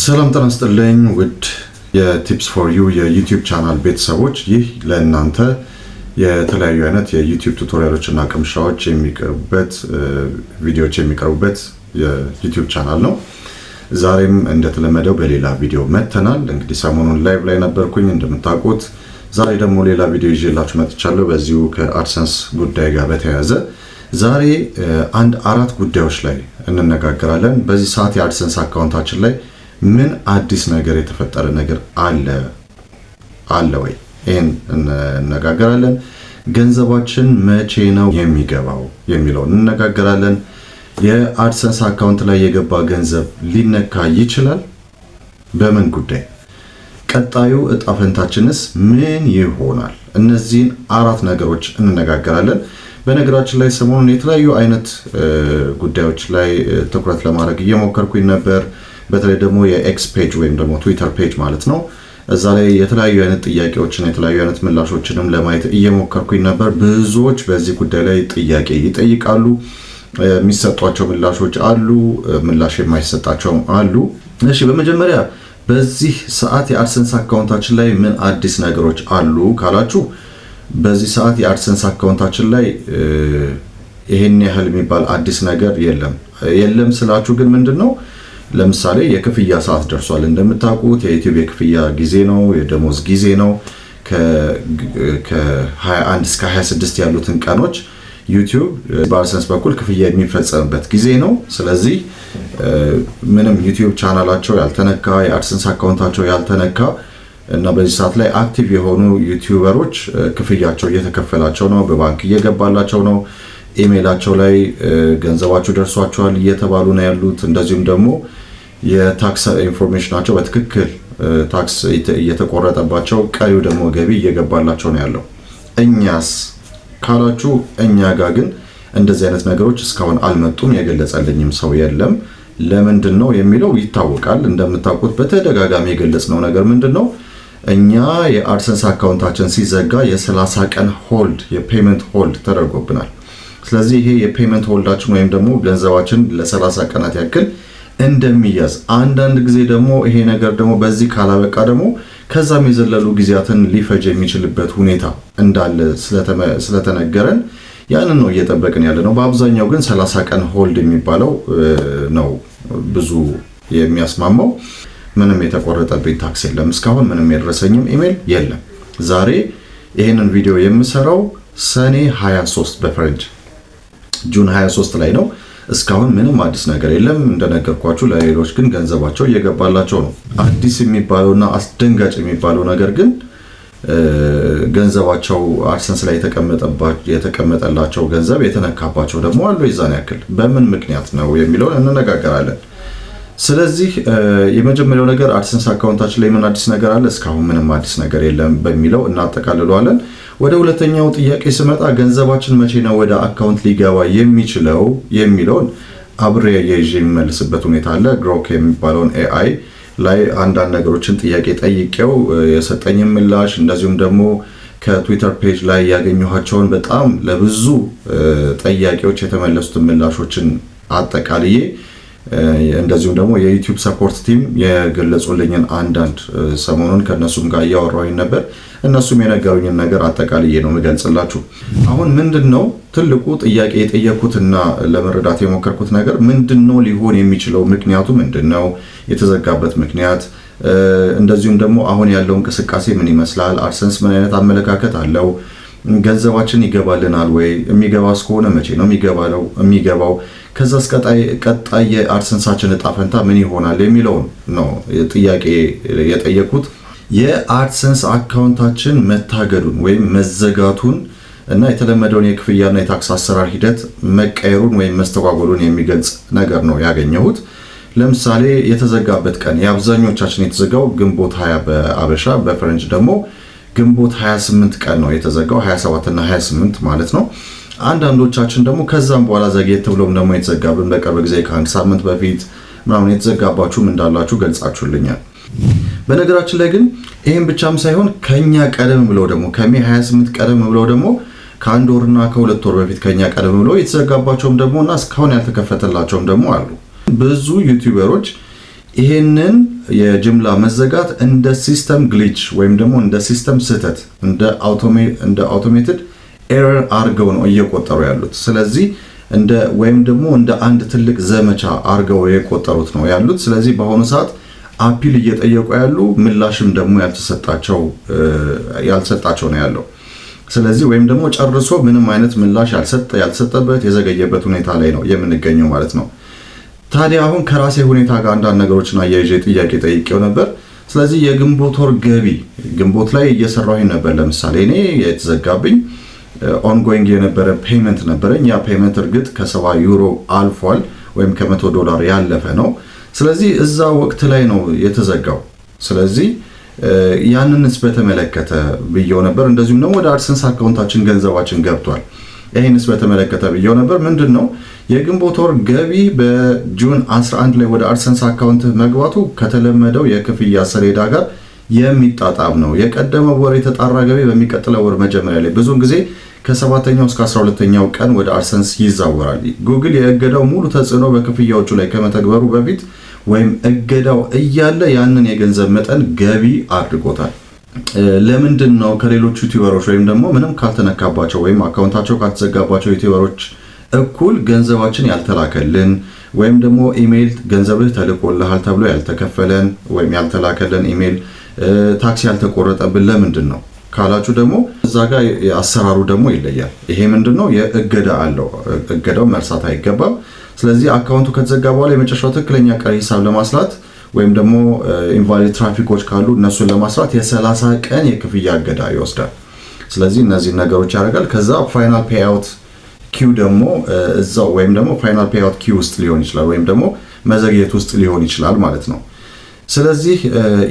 ሰላም ጤና ይስጥልኝ ውድ የቲፕስ ፎር ዩ የዩቲዩብ ቻናል ቤተሰቦች፣ ይህ ለእናንተ የተለያዩ አይነት የዩቲዩብ ቱቶሪያሎች እና ቅምሻዎች የሚቀርቡበት ቪዲዮዎች የሚቀርቡበት የዩቲዩብ ቻናል ነው። ዛሬም እንደተለመደው በሌላ ቪዲዮ መተናል። እንግዲህ ሰሞኑን ላይቭ ላይ ነበርኩኝ እንደምታውቁት። ዛሬ ደግሞ ሌላ ቪዲዮ ይዤላችሁ መጥቻለሁ በዚሁ ከአድሰንስ ጉዳይ ጋር በተያያዘ ዛሬ አራት ጉዳዮች ላይ እንነጋገራለን። በዚህ ሰዓት የአድሰንስ አካውንታችን ላይ ምን አዲስ ነገር የተፈጠረ ነገር አለ ወይ? ይሄን እንነጋገራለን። ገንዘባችን መቼ ነው የሚገባው የሚለው እንነጋገራለን። የአድሰንስ አካውንት ላይ የገባ ገንዘብ ሊነካ ይችላል? በምን ጉዳይ? ቀጣዩ እጣ ፈንታችንስ ምን ይሆናል? እነዚህን አራት ነገሮች እንነጋገራለን። በነገራችን ላይ ሰሞኑን የተለያዩ አይነት ጉዳዮች ላይ ትኩረት ለማድረግ እየሞከርኩኝ ነበር። በተለይ ደግሞ የኤክስ ፔጅ ወይም ደግሞ ትዊተር ፔጅ ማለት ነው። እዛ ላይ የተለያዩ አይነት ጥያቄዎችን የተለያዩ አይነት ምላሾችንም ለማየት እየሞከርኩኝ ነበር። ብዙዎች በዚህ ጉዳይ ላይ ጥያቄ ይጠይቃሉ። የሚሰጧቸው ምላሾች አሉ፣ ምላሽ የማይሰጣቸውም አሉ። እሺ፣ በመጀመሪያ በዚህ ሰዓት የአድሰንስ አካውንታችን ላይ ምን አዲስ ነገሮች አሉ ካላችሁ፣ በዚህ ሰዓት የአድሰንስ አካውንታችን ላይ ይሄን ያህል የሚባል አዲስ ነገር የለም ስላችሁ ግን ምንድነው? ለምሳሌ የክፍያ ሰዓት ደርሷል። እንደምታውቁት የዩቲዩብ የክፍያ ጊዜ ነው፣ የደሞዝ ጊዜ ነው። ከ21 እስከ 26 ያሉትን ቀኖች ዩቲዩብ በአድሰንስ በኩል ክፍያ የሚፈጸምበት ጊዜ ነው። ስለዚህ ምንም ዩቲዩብ ቻናላቸው ያልተነካ የአድሰንስ አካውንታቸው ያልተነካ እና በዚህ ሰዓት ላይ አክቲቭ የሆኑ ዩቲዩበሮች ክፍያቸው እየተከፈላቸው ነው፣ በባንክ እየገባላቸው ነው፣ ኢሜይላቸው ላይ ገንዘባቸው ደርሷቸዋል እየተባሉ ነው ያሉት። እንደዚሁም ደግሞ የታክስ ኢንፎርሜሽናቸው በትክክል ታክስ እየተቆረጠባቸው ቀሪው ደግሞ ገቢ እየገባላቸው ነው ያለው። እኛስ ካላችሁ እኛ ጋር ግን እንደዚህ አይነት ነገሮች እስካሁን አልመጡም። የገለጸልኝም ሰው የለም። ለምንድን ነው የሚለው ይታወቃል። እንደምታውቁት በተደጋጋሚ የገለጽነው ነገር ምንድን ነው? እኛ የአድሰንስ አካውንታችን ሲዘጋ የ30 ቀን ሆልድ የፔመንት ሆልድ ተደርጎብናል። ስለዚህ ይሄ የፔመንት ሆልዳችን ወይም ደግሞ ገንዘባችን ለ30 ቀናት ያክል እንደሚያዝ፣ አንዳንድ ጊዜ ደግሞ ይሄ ነገር ደግሞ በዚህ ካላበቃ ደግሞ ከዛም የዘለሉ ጊዜያትን ሊፈጅ የሚችልበት ሁኔታ እንዳለ ስለተነገረን ያንን ነው እየጠበቅን ያለ ነው። በአብዛኛው ግን 30 ቀን ሆልድ የሚባለው ነው ብዙ የሚያስማማው። ምንም የተቆረጠብኝ ታክስ የለም እስካሁን፣ ምንም የደረሰኝም ኢሜል የለም። ዛሬ ይሄንን ቪዲዮ የምሰራው ሰኔ 23 በፈረንጅ ጁን 23 ላይ ነው። እስካሁን ምንም አዲስ ነገር የለም። እንደነገርኳችሁ ለሌሎች ግን ገንዘባቸው እየገባላቸው ነው። አዲስ የሚባለውና አስደንጋጭ የሚባለው ነገር ግን ገንዘባቸው አድሰንስ ላይ የተቀመጠላቸው ገንዘብ የተነካባቸው ደግሞ አሉ። የዛን ያክል በምን ምክንያት ነው የሚለውን እንነጋገራለን። ስለዚህ የመጀመሪያው ነገር አድሰንስ አካውንታችን ላይ ምን አዲስ ነገር አለ? እስካሁን ምንም አዲስ ነገር የለም በሚለው እናጠቃልለዋለን። ወደ ሁለተኛው ጥያቄ ስመጣ ገንዘባችን መቼ ነው ወደ አካውንት ሊገባ የሚችለው የሚለውን አብሬ የይዤ የሚመልስበት ሁኔታ አለ። ግሮክ የሚባለውን ኤአይ ላይ አንዳንድ ነገሮችን ጥያቄ ጠይቄው የሰጠኝን ምላሽ፣ እንደዚሁም ደግሞ ከትዊተር ፔጅ ላይ ያገኘኋቸውን በጣም ለብዙ ጥያቄዎች የተመለሱትን ምላሾችን አጠቃልዬ እንደዚሁም ደግሞ የዩቲዩብ ሰፖርት ቲም የገለጹልኝን አንዳንድ ሰሞኑን ከነሱም ጋር እያወራሁኝ ነበር። እነሱም የነገሩኝን ነገር አጠቃልዬ ነው የምገልጽላችሁ። አሁን ምንድነው ትልቁ ጥያቄ የጠየኩትና ለመረዳት የሞከርኩት ነገር ምንድነው ሊሆን የሚችለው? ምክንያቱ ምንድነው? የተዘጋበት ምክንያት፣ እንደዚሁም ደግሞ አሁን ያለው እንቅስቃሴ ምን ይመስላል? አድሰንስ ምን አይነት አመለካከት አለው? ገንዘባችን ይገባልናል ወይ? የሚገባስ ከሆነ መቼ ነው የሚገባው? ከዛስ ቀጣይ የአድሰንሳችን እጣ ፈንታ ምን ይሆናል የሚለውን ነው ጥያቄ የጠየኩት። የአድሰንስ አካውንታችን መታገዱን ወይም መዘጋቱን እና የተለመደውን የክፍያና የታክስ አሰራር ሂደት መቀየሩን ወይም መስተጓጎሉን የሚገልጽ ነገር ነው ያገኘሁት። ለምሳሌ የተዘጋበት ቀን የአብዛኞቻችን የተዘጋው ግንቦት 20 በአበሻ፣ በፈረንጅ ደግሞ ግንቦት 28 ቀን ነው የተዘጋው፣ 27 እና 28 ማለት ነው። አንዳንዶቻችን ደግሞ ከዛም በኋላ ዘግየት ብሎም ደግሞ የተዘጋብን በቅርብ ጊዜ ከአንድ ሳምንት በፊት ምናምን የተዘጋባችሁም እንዳላችሁ ገልጻችሁልኛል። በነገራችን ላይ ግን ይሄን ብቻም ሳይሆን ከኛ ቀደም ብለው ደግሞ ከሜ 28 ቀደም ብለው ደግሞ ከአንድ ወርና ከሁለት ወር በፊት ከኛ ቀደም ብለው የተዘጋባቸውም ደግሞ እና እስካሁን ያልተከፈተላቸውም ደግሞ አሉ። ብዙ ዩቲዩበሮች ይሄንን የጅምላ መዘጋት እንደ ሲስተም ግሊች ወይም ደግሞ እንደ ሲስተም ስህተት እንደ አውቶሜትድ ኤረር አድርገው ነው እየቆጠሩ ያሉት። ስለዚህ ወይም ደግሞ እንደ አንድ ትልቅ ዘመቻ አድርገው የቆጠሩት ነው ያሉት። ስለዚህ በአሁኑ ሰዓት አፒል እየጠየቁ ያሉ ምላሽም ደግሞ ያልተሰጣቸው ነው ያለው። ስለዚህ ወይም ደግሞ ጨርሶ ምንም አይነት ምላሽ ያልተሰጠበት የዘገየበት ሁኔታ ላይ ነው የምንገኘው ማለት ነው። ታዲያ አሁን ከራሴ ሁኔታ ጋር አንዳንድ ነገሮችን አያይዤ ጥያቄ ጠይቄው ነበር። ስለዚህ የግንቦት ወር ገቢ ግንቦት ላይ እየሰራሁኝ ነበር። ለምሳሌ እኔ የተዘጋብኝ ኦንጎይንግ የነበረ ፔመንት ነበረኝ። ያ ፔመንት እርግጥ ከ70 ዩሮ አልፏል ወይም $100 ያለፈ ነው። ስለዚህ እዛ ወቅት ላይ ነው የተዘጋው። ስለዚህ ያንንስ በተመለከተ ብየው ነበር። እንደዚሁም ደግሞ ወደ አድሰንስ አካውንታችን ገንዘባችን ገብቷል። ይሄንስ በተመለከተ ብየው ነበር። ምንድነው የግንቦት ወር ገቢ በጁን 11 ላይ ወደ አድሰንስ አካውንት መግባቱ ከተለመደው የክፍያ ሰሌዳ ጋር የሚጣጣም ነው። የቀደመው ወር የተጣራ ገቢ በሚቀጥለው ወር መጀመሪያ ላይ ብዙውን ጊዜ ከ7ኛው እስከ 12ኛው ቀን ወደ አድሰንስ ይዛወራል። ጉግል የእገዳው ሙሉ ተጽዕኖ በክፍያዎቹ ላይ ከመተግበሩ በፊት ወይም እገዳው እያለ ያንን የገንዘብ መጠን ገቢ አድርጎታል። ለምንድን ነው ከሌሎች ዩቲዩበሮች ወይም ደግሞ ምንም ካልተነካባቸው ወይም አካውንታቸው ካልተዘጋባቸው ዩቲዩበሮች እኩል ገንዘባችን ያልተላከልን ወይም ደግሞ ኢሜል ገንዘብህ ተልኮልሃል ተብሎ ያልተከፈለን ወይም ያልተላከልን ኢሜል ታክሲ ያልተቆረጠብን ለምንድን ነው ካላችሁ ደግሞ እዛ ጋር አሰራሩ ደግሞ ይለያል። ይሄ ምንድነው የእገዳ አለው። እገዳው መርሳት አይገባም። ስለዚህ አካውንቱ ከተዘጋ በኋላ የመጨረሻው ትክክለኛ ቀሪ ሂሳብ ለማስላት ወይም ደግሞ ኢንቫሊድ ትራፊኮች ካሉ እነሱን ለማስላት የ30 ቀን የክፍያ እገዳ ይወስዳል። ስለዚህ እነዚህ ነገሮች ያደርጋል። ከዛ ፋይናል ፔይአውት ኪው ደግሞ እዛው ወይም ደግሞ ፋይናል ፔይአውት ኪው ውስጥ ሊሆን ይችላል ወይም ደግሞ መዘግየት ውስጥ ሊሆን ይችላል ማለት ነው። ስለዚህ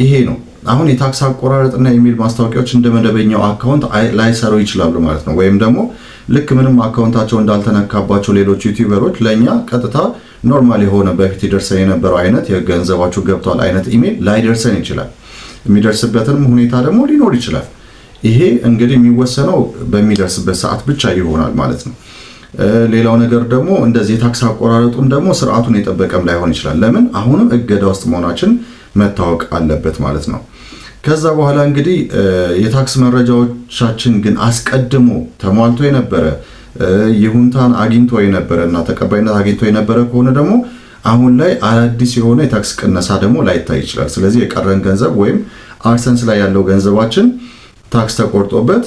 ይሄ ነው አሁን የታክስ አቆራረጥና ኢሜል ማስታወቂያዎች እንደ መደበኛው አካውንት ላይሰሩ ይችላሉ ማለት ነው። ወይም ደግሞ ልክ ምንም አካውንታቸው እንዳልተነካባቸው ሌሎች ዩቲዩበሮች ለኛ ቀጥታ ኖርማል የሆነ በፊት ይደርሰን የነበረው አይነት የገንዘባችሁ ገብቷል አይነት ኢሜል ላይደርሰን ይችላል። የሚደርስበትም ሁኔታ ደግሞ ሊኖር ይችላል። ይሄ እንግዲህ የሚወሰነው በሚደርስበት ሰዓት ብቻ ይሆናል ማለት ነው። ሌላው ነገር ደግሞ እንደዚህ የታክስ አቆራረጡም ደግሞ ስርዓቱን የጠበቀም ላይሆን ይችላል። ለምን አሁንም እገዳ ውስጥ መሆናችን መታወቅ አለበት ማለት ነው። ከዛ በኋላ እንግዲህ የታክስ መረጃዎቻችን ግን አስቀድሞ ተሟልቶ የነበረ ይሁንታን አግኝቶ የነበረ እና ተቀባይነት አግኝቶ የነበረ ከሆነ ደግሞ አሁን ላይ አዲስ የሆነ የታክስ ቅነሳ ደግሞ ላይታይ ይችላል። ስለዚህ የቀረን ገንዘብ ወይም አድሰንስ ላይ ያለው ገንዘባችን ታክስ ተቆርጦበት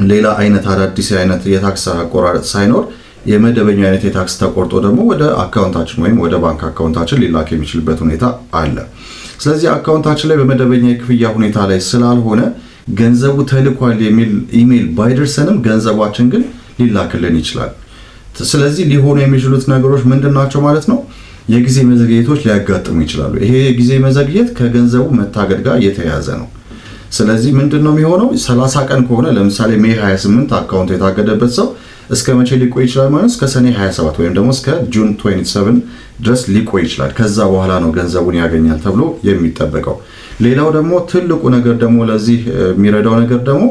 ሌላ አይነት አዳዲስ አይነት የታክስ አቆራረጥ ሳይኖር የመደበኛ አይነት የታክስ ተቆርጦ ደግሞ ወደ አካውንታችን ወይም ወደ ባንክ አካውንታችን ሊላክ የሚችልበት ሁኔታ አለ። ስለዚህ አካውንታችን ላይ በመደበኛ የክፍያ ሁኔታ ላይ ስላልሆነ ገንዘቡ ተልኳል የሚል ኢሜል ባይደርሰንም ገንዘባችን ግን ሊላክልን ይችላል። ስለዚህ ሊሆኑ የሚችሉት ነገሮች ምንድናቸው ማለት ነው? የጊዜ መዘግየቶች ሊያጋጥሙ ይችላሉ። ይሄ የጊዜ መዘግየት ከገንዘቡ መታገድ ጋር የተያያዘ ነው። ስለዚህ ምንድነው የሚሆነው? 30 ቀን ከሆነ ለምሳሌ ሜይ 28 አካውንት የታገደበት ሰው እስከ መቼ ሊቆይ ይችላል ማለት እስከ ሰኔ 27 ወይም ደግሞ እስከ ጁን 27 ድረስ ሊቆይ ይችላል። ከዛ በኋላ ነው ገንዘቡን ያገኛል ተብሎ የሚጠበቀው። ሌላው ደግሞ ትልቁ ነገር ደግሞ ለዚህ የሚረዳው ነገር ደግሞ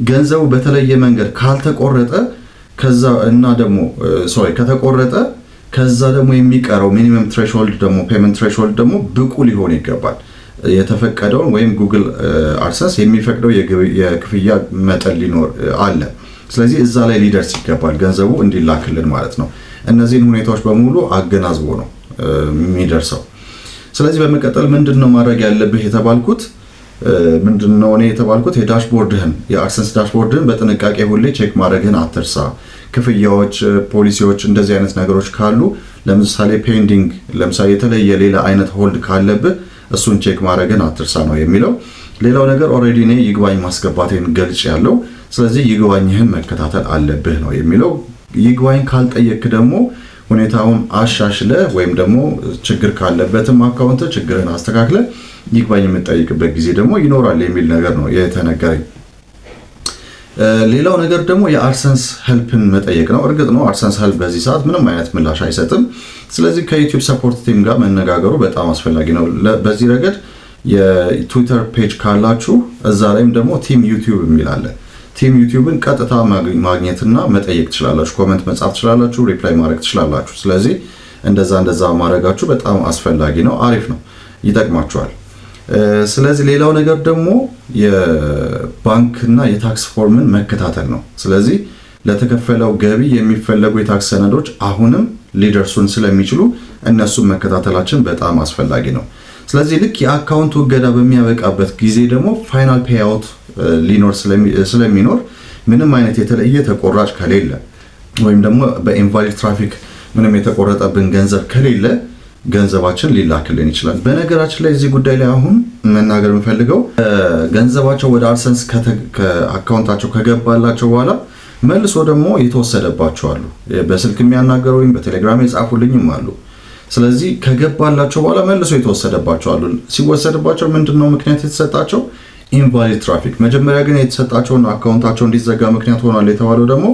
ገንዘቡ በተለየ መንገድ ካልተቆረጠ ከዛ እና ደግሞ ከተቆረጠ ከዛ ደግሞ የሚቀረው ሚኒመም ትሬሽሆልድ ደግሞ ፔመንት ትሬሽሆልድ ደግሞ ብቁ ሊሆን ይገባል። የተፈቀደውን ወይም ጉግል አድሰንስ የሚፈቅደው የክፍያ መጠን ሊኖር አለ። ስለዚህ እዛ ላይ ሊደርስ ይገባል ገንዘቡ እንዲላክልን ማለት ነው። እነዚህን ሁኔታዎች በሙሉ አገናዝቦ ነው የሚደርሰው። ስለዚህ በመቀጠል ምንድነው ማድረግ ያለብህ የተባልኩት የዳሽቦርድህን የአድሰንስ ዳሽቦርድህን በጥንቃቄ ሁሌ ቼክ ማድረግህን አትርሳ። ክፍያዎች፣ ፖሊሲዎች እንደዚህ አይነት ነገሮች ካሉ ለምሳሌ ፔንዲንግ ለምሳሌ የተለየ ሌላ አይነት ሆልድ ካለብህ እሱን ቼክ ማድረግህን አትርሳ ነው የሚለው። ሌላው ነገር ኦሬዲ እኔ ይግባኝ ማስገባቴን ገልጽ ያለው ስለዚህ ይግባኝህን መከታተል አለብህ ነው የሚለው። ይግባኝ ካልጠየቅ ደግሞ ሁኔታውን አሻሽለ ወይም ደግሞ ችግር ካለበትም አካውንት ችግርን አስተካክለ ይግባኝ የምትጠይቅበት ጊዜ ደግሞ ይኖራል የሚል ነገር ነው የተነገረኝ። ሌላው ነገር ደግሞ የአድሰንስ ሄልፕን መጠየቅ ነው። እርግጥ ነው አድሰንስ ሄልፕ በዚህ ሰዓት ምንም አይነት ምላሽ አይሰጥም። ስለዚህ ከዩቲዩብ ሰፖርት ቲም ጋር መነጋገሩ በጣም አስፈላጊ ነው። በዚህ ረገድ የትዊተር ፔጅ ካላችሁ እዛ ላይም ደግሞ ቲም ዩቲዩብ የሚል አለ። ቲም ዩቲዩብን ቀጥታ ማግኘትና መጠየቅ ትችላላችሁ። ኮሜንት መጻፍ ትችላላችሁ፣ ሪፕላይ ማድረግ ትችላላችሁ። ስለዚህ እንደዛ ማድረጋችሁ በጣም አስፈላጊ ነው። አሪፍ ነው፣ ይጠቅማችኋል። ስለዚህ ሌላው ነገር ደግሞ የባንክና የታክስ ፎርምን መከታተል ነው። ስለዚህ ለተከፈለው ገቢ የሚፈለጉ የታክስ ሰነዶች አሁንም ሊደርሱን ስለሚችሉ እነሱን መከታተላችን በጣም አስፈላጊ ነው። ስለዚህ ልክ የአካውንቱ እገዳ በሚያበቃበት ጊዜ ደግሞ ፋይናል ፔይአውት ሊኖር ስለሚኖር ምንም አይነት የተለየ ተቆራጭ ከሌለ ወይም ደግሞ በኢንቫሊድ ትራፊክ ምንም የተቆረጠብን ገንዘብ ከሌለ ገንዘባችን ሊላክልን ይችላል። በነገራችን ላይ እዚህ ጉዳይ ላይ አሁን መናገር የምፈልገው ገንዘባቸው ወደ አድሰንስ ከአካውንታቸው ከገባላቸው በኋላ መልሶ ደግሞ የተወሰደባቸው አሉ። በስልክ የሚያናገሩኝ በቴሌግራም የጻፉልኝም አሉ። ስለዚህ ከገባላቸው በኋላ መልሶ የተወሰደባቸው አሉ። ሲወሰድባቸው ምንድነው ምክንያት የተሰጣቸው? ኢንቫሊድ ትራፊክ። መጀመሪያ ግን የተሰጣቸውን አካውንታቸው እንዲዘጋ ምክንያት ሆኗል የተባለው ደግሞ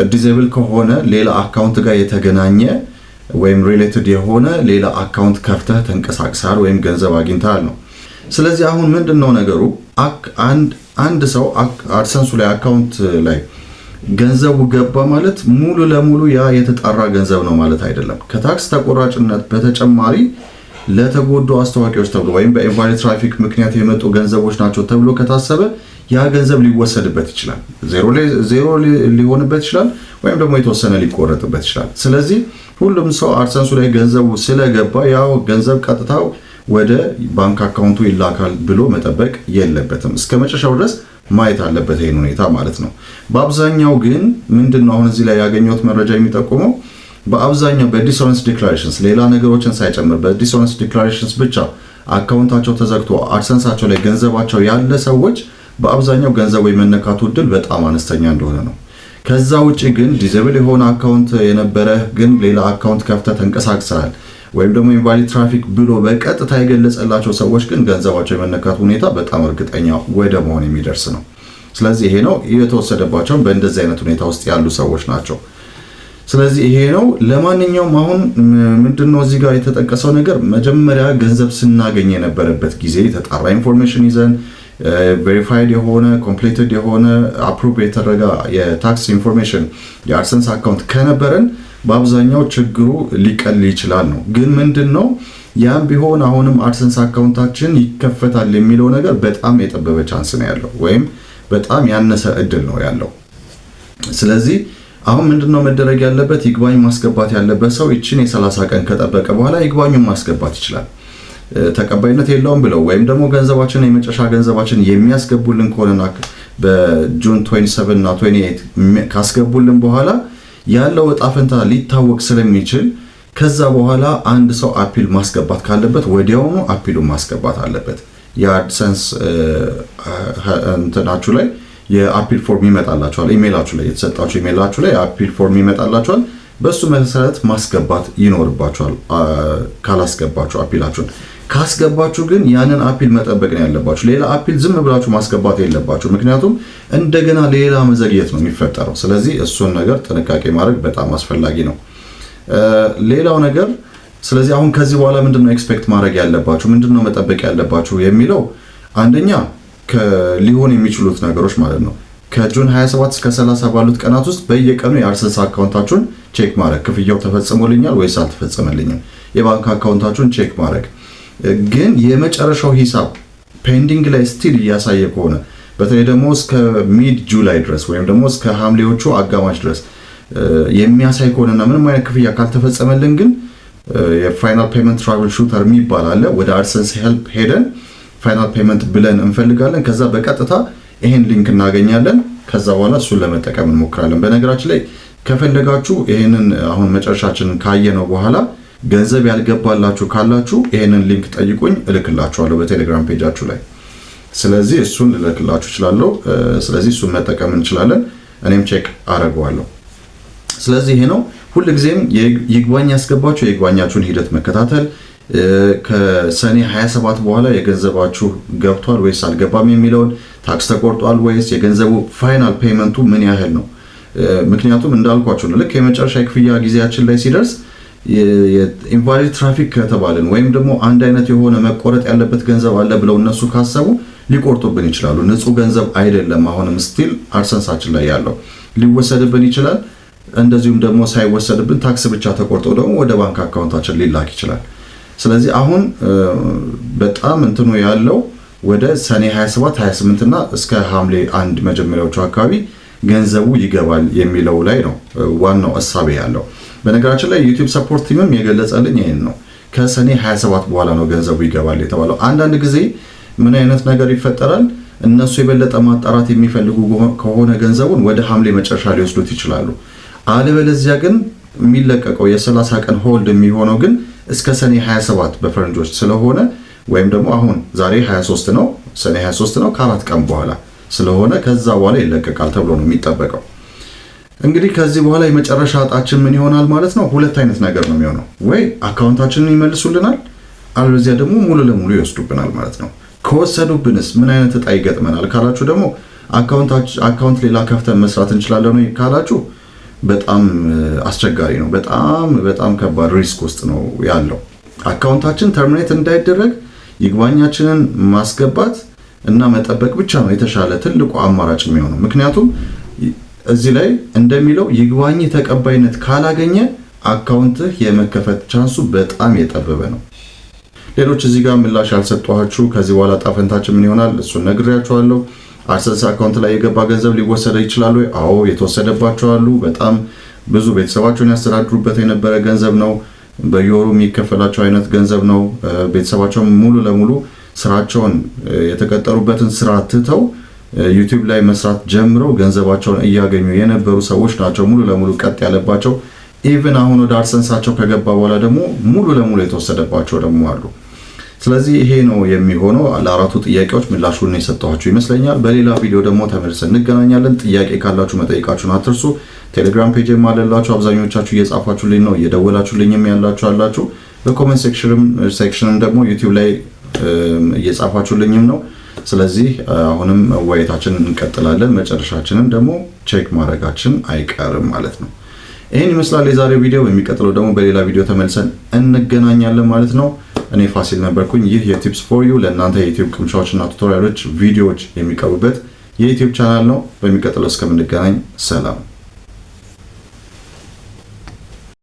ዲዜብል ከሆነ ሌላ አካውንት ጋር የተገናኘ ወይም ሪሌትድ የሆነ ሌላ አካውንት ከፍተህ ተንቀሳቅሳል ወይም ገንዘብ አግኝተሃል ነው። ስለዚህ አሁን ምንድነው ነገሩ? አንድ ሰው አድሰንሱ ላይ አካውንት ላይ ገንዘቡ ገባ ማለት ሙሉ ለሙሉ ያ የተጣራ ገንዘብ ነው ማለት አይደለም። ከታክስ ተቆራጭነት በተጨማሪ ለተጎዱ አስተዋቂዎች ተብሎ ወይም በኢንቫሊድ ትራፊክ ምክንያት የመጡ ገንዘቦች ናቸው ተብሎ ከታሰበ ያ ገንዘብ ሊወሰድበት ይችላል። ዜሮ ሊሆንበት ይችላል ወይም ደግሞ የተወሰነ ሊቆረጥበት ይችላል። ስለዚህ ሁሉም ሰው አድሰንሱ ላይ ገንዘቡ ስለገባ ያው ገንዘብ ቀጥታው ወደ ባንክ አካውንቱ ይላካል ብሎ መጠበቅ የለበትም። እስከ መጨረሻው ድረስ ማየት አለበት ይሄን ሁኔታ ማለት ነው። በአብዛኛው ግን ምንድነው አሁን እዚህ ላይ ያገኘሁት መረጃ የሚጠቁመው በአብዛኛው በዲስሆነስት ዲክላሬሽንስ ሌላ ነገሮችን ሳይጨምር በዲስሆነስት ዲክላሬሽንስ ብቻ አካውንታቸው ተዘግቶ አድሰንሳቸው ላይ ገንዘባቸው ያለ ሰዎች በአብዛኛው ገንዘቡ የመነካቱ እድል በጣም አነስተኛ እንደሆነ ነው። ከዛ ውጪ ግን ዲዜብል የሆነ አካውንት የነበረ ግን ሌላ አካውንት ከፍተህ ተንቀሳቅሰሃል ወይም ደግሞ ኢንቫሊድ ትራፊክ ብሎ በቀጥታ የገለጸላቸው ሰዎች ግን ገንዘባቸው የመነካቱ ሁኔታ በጣም እርግጠኛ ወደ መሆን የሚደርስ ነው። ስለዚህ ይሄ ነው የተወሰደባቸው በእንደዚህ አይነት ሁኔታ ውስጥ ያሉ ሰዎች ናቸው። ስለዚህ ይሄ ነው። ለማንኛውም አሁን ምንድነው እዚህ ጋር የተጠቀሰው ነገር መጀመሪያ ገንዘብ ስናገኝ የነበረበት ጊዜ የተጣራ ኢንፎርሜሽን ይዘን ቬሪፋይድ የሆነ ኮምፕሊትድ የሆነ አፕሩቭ የተደረገ የታክስ ኢንፎርሜሽን የአድሰንስ አካውንት ከነበረን በአብዛኛው ችግሩ ሊቀል ይችላል ነው። ግን ምንድነው ያም ቢሆን አሁንም አድሰንስ አካውንታችን ይከፈታል የሚለው ነገር በጣም የጠበበ ቻንስ ነው ያለው ወይም በጣም ያነሰ እድል ነው ያለው። ስለዚህ አሁን ምንድነው መደረግ ያለበት? ይግባኝ ማስገባት ያለበት ሰው እቺን የ30 ቀን ከጠበቀ በኋላ ይግባኙን ማስገባት ይችላል። ተቀባይነት የለውም ብለው ወይም ደግሞ ገንዘባችን የመጨረሻ ገንዘባችን የሚያስገቡልን ከሆነና በጁን 27 እና 28 ካስገቡልን በኋላ ያለው እጣ ፈንታ ሊታወቅ ስለሚችል ከዛ በኋላ አንድ ሰው አፒል ማስገባት ካለበት ወዲያውኑ አፒሉን ማስገባት አለበት። የአድሰንስ እንትናችሁ ላይ የአፒል ፎርም ይመጣላችኋል። ኢሜይላችሁ ላይ የተሰጣችሁ ኢሜይላችሁ ላይ የአፒል ፎርም ይመጣላችኋል። በሱ መሰረት ማስገባት ይኖርባችኋል። ካላስገባችሁ አፒላችሁን ካስገባችሁ ግን ያንን አፒል መጠበቅ ነው ያለባችሁ። ሌላ አፒል ዝም ብላችሁ ማስገባት የለባችሁ። ምክንያቱም እንደገና ሌላ መዘግየት ነው የሚፈጠረው። ስለዚህ እሱን ነገር ጥንቃቄ ማድረግ በጣም አስፈላጊ ነው። ሌላው ነገር ስለዚህ አሁን ከዚህ በኋላ ምንድነው ኤክስፔክት ማድረግ ያለባችሁ? ምንድነው መጠበቅ ያለባችሁ የሚለው አንደኛ ሊሆን የሚችሉት ነገሮች ማለት ነው። ከጁን 27 እስከ 30 ባሉት ቀናት ውስጥ በየቀኑ የአድሰንስ አካውንታችሁን ቼክ ማድረግ፣ ክፍያው ተፈጽሞልኛል ወይስ አልተፈጸመልኝም፣ የባንክ አካውንታችሁን ቼክ ማድረግ። ግን የመጨረሻው ሂሳብ ፔንዲንግ ላይ ስቲል እያሳየ ከሆነ በተለይ ደግሞ እስከ ሚድ ጁላይ ድረስ ወይም ደግሞ እስከ ሐምሌዎቹ አጋማሽ ድረስ የሚያሳይ ከሆነና ምንም አይነት ክፍያ ካልተፈጸመልን ግን የፋይናል ፔመንት ትራቭል ሹተር የሚባል አለ። ወደ አድሰንስ ሄልፕ ሄደን ፋይናል ፔመንት ብለን እንፈልጋለን። ከዛ በቀጥታ ይሄን ሊንክ እናገኛለን። ከዛ በኋላ እሱን ለመጠቀም እንሞክራለን። በነገራችን ላይ ከፈለጋችሁ ይሄንን አሁን መጨረሻችንን ካየነው በኋላ ገንዘብ ያልገባላችሁ ካላችሁ ይሄንን ሊንክ ጠይቁኝ፣ እልክላችኋለሁ በቴሌግራም ፔጃችሁ ላይ። ስለዚህ እሱን ልልክላችሁ እችላለሁ። ስለዚህ እሱን መጠቀም እንችላለን። እኔም ቼክ አደርገዋለሁ። ስለዚህ ይሄ ነው። ሁልጊዜም ይግባኝ ያስገባችሁ የይግባኛችሁን ሂደት መከታተል፣ ከሰኔ 27 በኋላ የገንዘባችሁ ገብቷል ወይስ አልገባም የሚለውን፣ ታክስ ተቆርጧል ወይስ፣ የገንዘቡ ፋይናል ፔመንቱ ምን ያህል ነው። ምክንያቱም እንዳልኳችሁ ነው ልክ የመጨረሻ የክፍያ ጊዜያችን ላይ ሲደርስ ኢንቫሊድ ትራፊክ ከተባልን ወይም ደግሞ አንድ አይነት የሆነ መቆረጥ ያለበት ገንዘብ አለ ብለው እነሱ ካሰቡ ሊቆርጡብን ይችላሉ። ንጹህ ገንዘብ አይደለም። አሁንም ስቲል አድሰንሳችን ላይ ያለው ሊወሰድብን ይችላል። እንደዚሁም ደግሞ ሳይወሰድብን ታክስ ብቻ ተቆርጦ ደግሞ ወደ ባንክ አካውንታችን ሊላክ ይችላል። ስለዚህ አሁን በጣም እንትኑ ያለው ወደ ሰኔ 27 28 እና እስከ ሐምሌ 1 መጀመሪያዎቹ አካባቢ ገንዘቡ ይገባል የሚለው ላይ ነው ዋናው እሳቤ ያለው። በነገራችን ላይ ዩቲዩብ ሰፖርት ቲምም የገለጸልኝ ይሄን ነው። ከሰኔ 27 በኋላ ነው ገንዘቡ ይገባል የተባለው። አንዳንድ ጊዜ ምን አይነት ነገር ይፈጠራል? እነሱ የበለጠ ማጣራት የሚፈልጉ ከሆነ ገንዘቡን ወደ ሐምሌ መጨረሻ ሊወስዱት ይችላሉ። አለበለዚያ ግን የሚለቀቀው የ30 ቀን ሆልድ የሚሆነው ግን እስከ ሰኔ 27 በፈረንጆች ስለሆነ ወይም ደግሞ አሁን ዛሬ 23 ነው፣ ሰኔ 23 ነው፣ ከ4 ቀን በኋላ ስለሆነ ከዛ በኋላ ይለቀቃል ተብሎ ነው የሚጠበቀው። እንግዲህ ከዚህ በኋላ የመጨረሻ እጣችን ምን ይሆናል ማለት ነው? ሁለት አይነት ነገር ነው የሚሆነው። ወይ አካውንታችንን ይመልሱልናል፣ አለበለዚያ ደግሞ ሙሉ ለሙሉ ይወስዱብናል ማለት ነው። ከወሰዱብንስ ምን አይነት እጣ ይገጥመናል ካላችሁ ደግሞ አካውንት ሌላ ከፍተን መስራት እንችላለን ወይ ካላችሁ በጣም አስቸጋሪ ነው። በጣም ከባድ ሪስክ ውስጥ ነው ያለው። አካውንታችን ተርሚኔት እንዳይደረግ ይግባኛችንን ማስገባት እና መጠበቅ ብቻ ነው የተሻለ ትልቁ አማራጭ የሚሆነው። ምክንያቱም እዚህ ላይ እንደሚለው ይግባኝ ተቀባይነት ካላገኘ አካውንትህ የመከፈት ቻንሱ በጣም የጠበበ ነው። ሌሎች እዚህ ጋር ምላሽ ያልሰጧችሁ ከዚህ በኋላ ጣፈንታችን ምን ይሆናል እሱን ነግሬያችኋለሁ። አድሰንስ አካውንት ላይ የገባ ገንዘብ ሊወሰድ ይችላል ወይ? አዎ የተወሰደባቸው አሉ። በጣም ብዙ ቤተሰባቸውን ያስተዳድሩበት የነበረ ገንዘብ ነው። በየወሩ የሚከፈላቸው አይነት ገንዘብ ነው። ቤተሰባቸው ሙሉ ለሙሉ ስራቸውን የተቀጠሩበትን ስራ ትተው ዩቲዩብ ላይ መስራት ጀምረው ገንዘባቸውን እያገኙ የነበሩ ሰዎች ናቸው ሙሉ ለሙሉ ቀጥ ያለባቸው። ኢቭን አሁን ወደ አድሰንሳቸው ከገባ በኋላ ደግሞ ሙሉ ለሙሉ የተወሰደባቸው ደግሞ አሉ። ስለዚህ ይሄ ነው የሚሆነው። ለአራቱ ጥያቄዎች ምላሹን የሰጠኋችሁ ይመስለኛል። በሌላ ቪዲዮ ደግሞ ተመልሰን እንገናኛለን። ጥያቄ ካላችሁ መጠየቃችሁን አትርሱ። ቴሌግራም ፔጅ ማለላችሁ አብዛኞቻችሁ እየጻፋችሁልኝ ነው፣ እየደወላችሁልኝም ያላችሁ። በኮሜንት ሴክሽንም ደግሞ ዩቲዩብ ላይ እየጻፋችሁልኝም ነው። ስለዚህ አሁንም መወያየታችንን እንቀጥላለን። መጨረሻችንን ደግሞ ቼክ ማድረጋችን አይቀርም ማለት ነው። ይሄን ይመስላል የዛሬው ቪዲዮ። የሚቀጥለው ደግሞ በሌላ ቪዲዮ ተመልሰን እንገናኛለን ማለት ነው። እኔ ፋሲል ነበርኩኝ። ይህ የቲፕስ ፎር ዩ ለእናንተ የዩቲዩብ ቅምሻዎችና ቱቶሪያሎች ቪዲዮዎች የሚቀርቡበት የዩቲዩብ ቻናል ነው። በሚቀጥለው እስከምንገናኝ ሰላም።